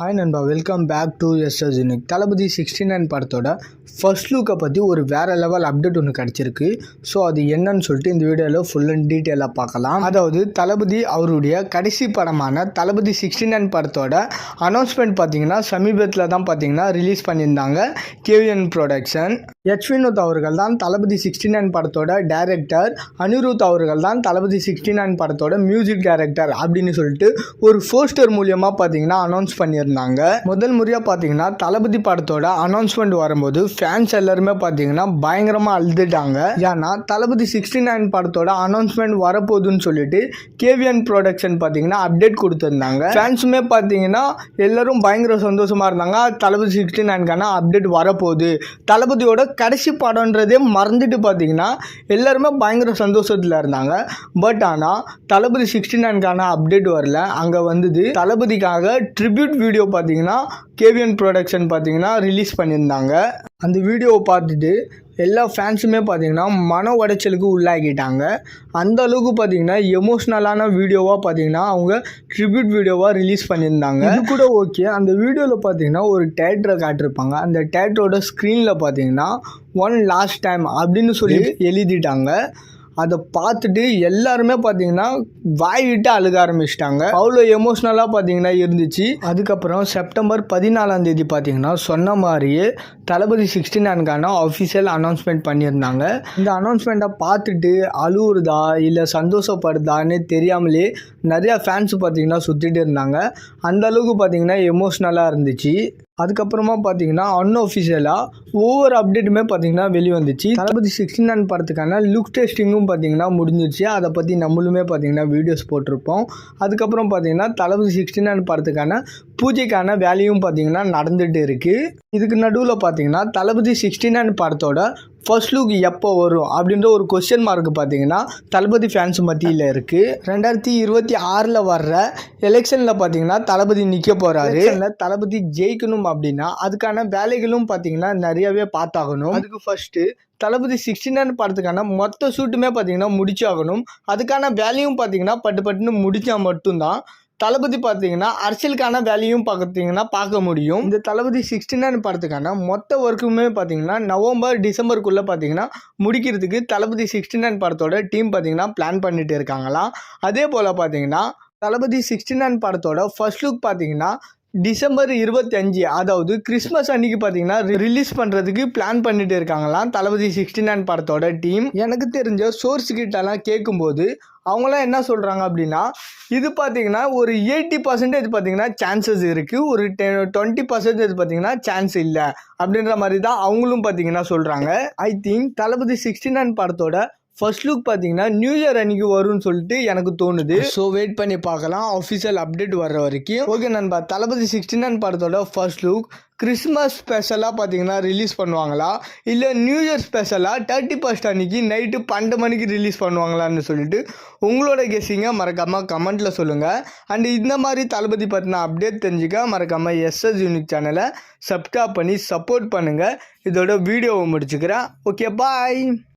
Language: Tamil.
ஹாய் நண்பா, welcome back to SS unique. Thalapathy 69 படத்தோட ஃபர்ஸ்ட் லுக்கை பற்றி ஒரு வேறு லெவல் அப்டேட் ஒன்று கிடச்சிருக்கு. ஸோ அது என்னன்னு சொல்லிட்டு இந்த வீடியோவில் ஃபுல் அண்ட் டீட்டெயிலாக பார்க்கலாம். அதாவது தளபதி அவருடைய கடைசி படமான தளபதி 69 படத்தோட அனௌன்ஸ்மெண்ட் பார்த்தீங்கன்னா சமீபத்தில் தான் பார்த்தீங்கன்னா ரிலீஸ் பண்ணியிருந்தாங்க கேவிஎன் ப்ரொடக்ஷன். வினோத் அவர்கள் தான் தளபதி 69 படத்தோட டைரக்டர், அனிருத் அவர்கள் தான் தளபதி 69 படத்தோட மியூசிக் டைரக்டர் அப்படின்னு சொல்லிட்டு ஒரு போஸ்டர் மூலியமாக பார்த்தீங்கன்னா அனௌன்ஸ் பண்ணியிருந்தாங்க. முதல் முறையாக பார்த்தீங்கன்னா தளபதி படத்தோட அனௌன்ஸ்மெண்ட் வரும்போது ஃபேன்ஸ் எல்லாருமே பார்த்தீங்கன்னா பயங்கரமாக அழுதுட்டாங்க. ஏன்னா தளபதி 69 படத்தோட அனௌன்ஸ்மெண்ட் வரப்போகுதுன்னு சொல்லிட்டு கேவிஎன் ப்ரொடக்ஷன் பார்த்தீங்கன்னா அப்டேட் கொடுத்துருந்தாங்க. ஃபேன்ஸுமே பார்த்தீங்கன்னா எல்லாரும் பயங்கர சந்தோஷமாக இருந்தாங்க. தளபதி 69க்கான அப்டேட் வரப்போகுது, தளபதியோட கடைசி படம்ன்றதே மறந்துட்டு பார்த்தீங்கன்னா எல்லாருமே பயங்கர சந்தோஷத்தில் இருந்தாங்க. பட் ஆனால் தளபதி 69க்கான அப்டேட் வரல. அங்கே வந்தது தளபதிக்காக ட்ரிபியூட் வீடியோ பார்த்தீங்கன்னா கேவிஎன் ப்ரொடக்ஷன் பார்த்தீங்கன்னா ரிலீஸ் பண்ணியிருந்தாங்க. அந்த வீடியோவை பார்த்துட்டு எல்லா ஃபேன்ஸுமே பார்த்தீங்கன்னா மன உடைச்சலுக்கு உள்ளாகிட்டாங்க. அந்த அளவுக்கு பார்த்தீங்கன்னா எமோஷ்னலான வீடியோவாக பார்த்தீங்கன்னா அவங்க ட்ரிபியூட் வீடியோவாக ரிலீஸ் பண்ணியிருந்தாங்க. இது கூட ஓகே. அந்த வீடியோவில் பார்த்தீங்கன்னா ஒரு தேட்டரை காட்டிருப்பாங்க. அந்த தேட்டரோட ஸ்க்ரீனில் பார்த்தீங்கன்னா ஒன் லாஸ்ட் டைம் அப்படின்னு சொல்லி எழுதிட்டாங்க. அதை பார்த்துட்டு எல்லாருமே பார்த்தீங்கன்னா வாய்விட்டு அழுக ஆரம்பிச்சிட்டாங்க. அவ்வளோ எமோஷ்னலாக பார்த்தீங்கன்னா இருந்துச்சு. அதுக்கப்புறம் செப்டம்பர் 14 பார்த்தீங்கன்னா சொன்ன மாதிரியே தளபதி 69க்கான அஃபிஷியல் அனௌன்ஸ்மெண்ட் பண்ணியிருந்தாங்க. இந்த அனௌன்ஸ்மெண்ட்டை பார்த்துட்டு அழுவுறதா இல்லை சந்தோஷப்படுதான்னு தெரியாமலே நிறையா ஃபேன்ஸ் பார்த்தீங்கன்னா சுற்றிட்டு இருந்தாங்க. அந்த அளவுக்கு பார்த்தீங்கன்னா எமோஷ்னலாக இருந்துச்சு. அதுக்கப்புறமா பார்த்தீங்கன்னா அன்அஃபிஷியலாக ஒவ்வொரு அப்டேட்டுமே பார்த்தீங்கன்னா வெளியே வந்துச்சு. தளபதி 69 படத்துக்கான லுக் டெஸ்டிங்கும் பார்த்தீங்கன்னா முடிஞ்சிச்சு. அதை பற்றி நம்மளுமே பார்த்தீங்கன்னா வீடியோஸ் போட்டிருப்போம். அதுக்கப்புறம் பார்த்தீங்கன்னா தளபதி 69 படத்துக்கான பூஜைக்கான வேலையும் பார்த்தீங்கன்னா நடந்துகிட்டு இருக்குது. இதுக்கு நடுவில் பார்த்தீங்கன்னா தளபதி 69 படத்தோட ஃபர்ஸ்ட் லுக் எப்போ வரும் அப்படின்ற ஒரு கொஸ்டின் மார்க் பார்த்தீங்கன்னா தளபதி ஃபேன்ஸ் மத்தியில் இருக்குது. 2026 வர்ற எலெக்ஷனில் பார்த்தீங்கன்னா தளபதி நிற்க போகிறாரு. தளபதி ஜெயிக்கணும் அப்படின்னா அதுக்கான வேலைகளும் பார்த்தீங்கன்னா நிறையவே பார்த்தாகணும். அதுக்கு ஃபர்ஸ்ட்டு தளபதி 69 படத்துக்கான மொத்த ஷூட்டுமே பார்த்தீங்கன்னா முடிச்சாகணும். அதுக்கான வேலையும் பார்த்தீங்கன்னா பட்டுன்னு முடித்தா மட்டும்தான் தளபதி பார்த்தீங்கன்னா அரசியலுக்கான வேலையும் பார்த்தீங்கன்னா பார்க்க முடியும். இந்த தளபதி 69 படத்துக்கான மொத்த ஒர்க்குமே பார்த்தீங்கன்னா நவம்பர் டிசம்பருக்குள்ளே பார்த்தீங்கன்னா முடிக்கிறதுக்கு தளபதி 69 படத்தோட டீம் பார்த்தீங்கன்னா பிளான் பண்ணிட்டு இருக்காங்களாம். அதே போல் பார்த்தீங்கன்னா தளபதி 69 படத்தோட ஃபர்ஸ்ட் லுக் பார்த்தீங்கன்னா டிசம்பர் 25 அதாவது கிறிஸ்மஸ் அன்னைக்கு பார்த்தீங்கன்னா ரிலீஸ் பண்ணுறதுக்கு பிளான் பண்ணிட்டு இருக்காங்களாம் தளபதி 69 படத்தோட டீம். எனக்கு தெரிஞ்ச சோர்ஸ் கிட்டலாம் கேட்கும்போது அவங்களாம் என்ன சொல்கிறாங்க அப்படின்னா இது பார்த்தீங்கன்னா ஒரு 80% பார்த்தீங்கன்னா சான்சஸ் இருக்குது, ஒரு 20% பார்த்தீங்கன்னா சான்ஸ் இல்லை அப்படின்ற மாதிரி தான் அவங்களும் பார்த்தீங்கன்னா சொல்கிறாங்க. ஐ திங்க் தளபதி 69 படத்தோட ஃபர்ஸ்ட் லுக் பார்த்தீங்கன்னா நியூ இயர் அன்னைக்கு வரும்னு சொல்லிட்டு எனக்கு தோணுது. ஸோ வெயிட் பண்ணி பார்க்கலாம் அஃபிஷியல் அப்டேட் வர்ற வரைக்கும். ஓகே நண்பா, தளபதி 69 படத்தோட ஃபர்ஸ்ட் லுக் கிறிஸ்மஸ் ஸ்பெஷலாக பார்த்தீங்கன்னா ரிலீஸ் பண்ணுவாங்களா இல்லை நியூ இயர் ஸ்பெஷலாக 31st அன்னைக்கு நைட்டு 12 மணிக்கு ரிலீஸ் பண்ணுவாங்களான்னு சொல்லிட்டு உங்களோட கெஸ்ஸிங்கை மறக்காமல் கமெண்ட்டில் சொல்லுங்கள். அண்ட் இந்த மாதிரி தளபதி பற்றின அப்டேட் தெரிஞ்சுக்க மறக்காமல் எஸ்எஸ் யூனிக் சேனலை சப்ஸ்கிரைப் பண்ணி சப்போர்ட் பண்ணுங்கள். இதோட வீடியோவை முடிச்சுக்கிறேன். ஓகே, பாய்.